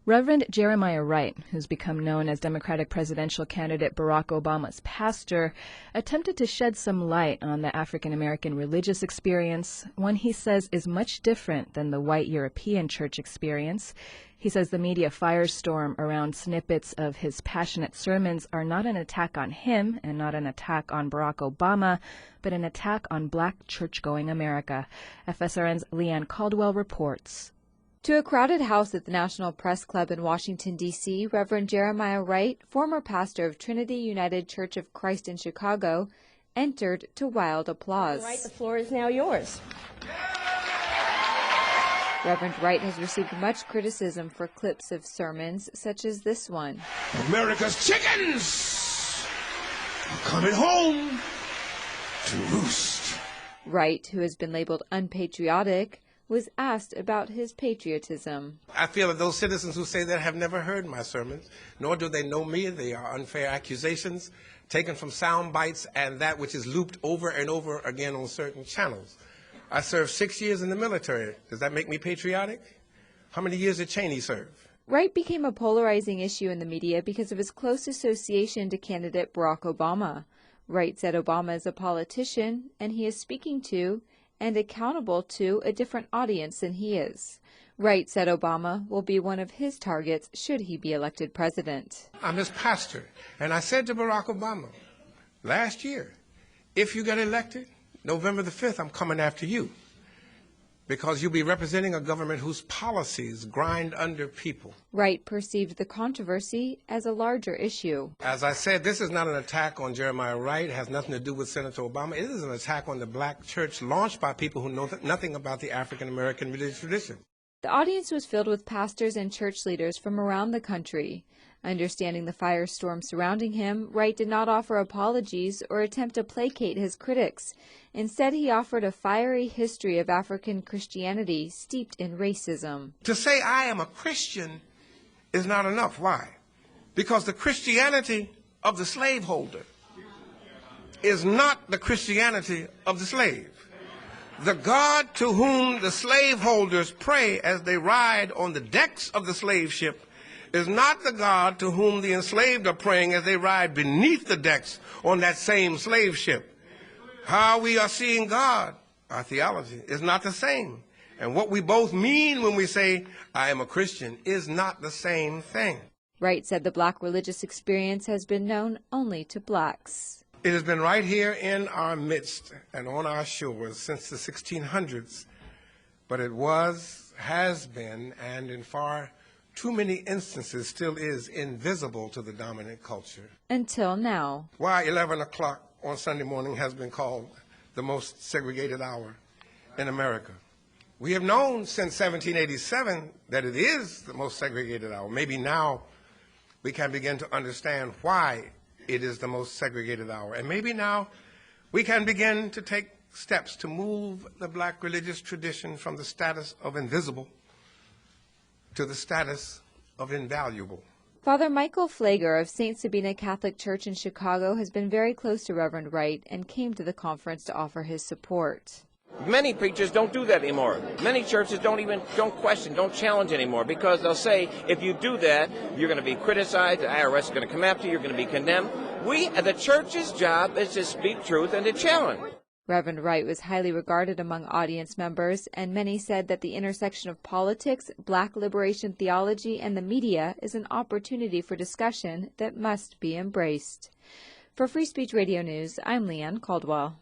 Reverend Jeremiah Wright, who's become known as Democratic presidential candidate Barack Obama's pastor, attempted to shed some light on the African-American religious experience, one he says is much different than the white European church experience. He says the media firestorm around snippets of his passionate sermons are not an attack on him and not an attack on Barack Obama, but an attack on black church-going America. FSRN's Leigh Caldwell reports. To a crowded house at the National Press Club in Washington, D.C., Reverend Jeremiah Wright, former pastor of Trinity United Church of Christ in Chicago, entered to wild applause. Wright, the floor is now yours. Reverend Wright has received much criticism for clips of sermons such as this one. America's chickens are coming home to roost. Wright, who has been labeled unpatriotic, was asked about his patriotism. I feel that those citizens who say that have never heard my sermons, nor do they know me. They are unfair accusations taken from sound bites and that which is looped over and over again on certain channels. I served 6 years in the military. Does that make me patriotic? How many years did Cheney serve? Wright became a polarizing issue in the media because of his close association to candidate Barack Obama. Wright said Obama is a politician, and he is speaking to and accountable to a different audience than he is. Wright said Obama will be one of his targets should he be elected president. I'm his pastor, and I said to Barack Obama last year, if you get elected, November the 5th, I'm coming after you, because you'll be representing a government whose policies grind under people. Wright perceived the controversy as a larger issue. As I said, this is not an attack on Jeremiah Wright. It has nothing to do with Senator Obama. It is an attack on the black church launched by people who know nothing about the African-American religious tradition. The audience was filled with pastors and church leaders from around the country. Understanding the firestorm surrounding him, Wright did not offer apologies or attempt to placate his critics. Instead, he offered a fiery history of African Christianity steeped in racism. To say I am a Christian is not enough. Why? Because the Christianity of the slaveholder is not the Christianity of the slave. The God to whom the slaveholders pray as they ride on the decks of the slave ship is not the God to whom the enslaved are praying as they ride beneath the decks on that same slave ship. How we are seeing God, our theology, is not the same. And what we both mean when we say, I am a Christian, is not the same thing. Wright said the black religious experience has been known only to blacks. It has been right here in our midst and on our shores since the 1600s, but it was, has been, and in far too many instances still is invisible to the dominant culture. Until now. Why 11 o'clock on Sunday morning has been called the most segregated hour in America. We have known since 1787 that it is the most segregated hour. Maybe now we can begin to understand why it is the most segregated hour. And maybe now we can begin to take steps to move the black religious tradition from the status of invisible to the status of invaluable. Father Michael Flager of St. Sabina Catholic Church in Chicago has been very close to Reverend Wright and came to the conference to offer his support. Many preachers don't do that anymore. Many churches don't question, don't challenge anymore, because they'll say, if you do that, you're going to be criticized, the IRS is going to come after you, you're going to be condemned. The church's job is to speak truth and to challenge. Reverend Wright was highly regarded among audience members, and many said that the intersection of politics, black liberation theology, and the media is an opportunity for discussion that must be embraced. For Free Speech Radio News, I'm Leigh Caldwell.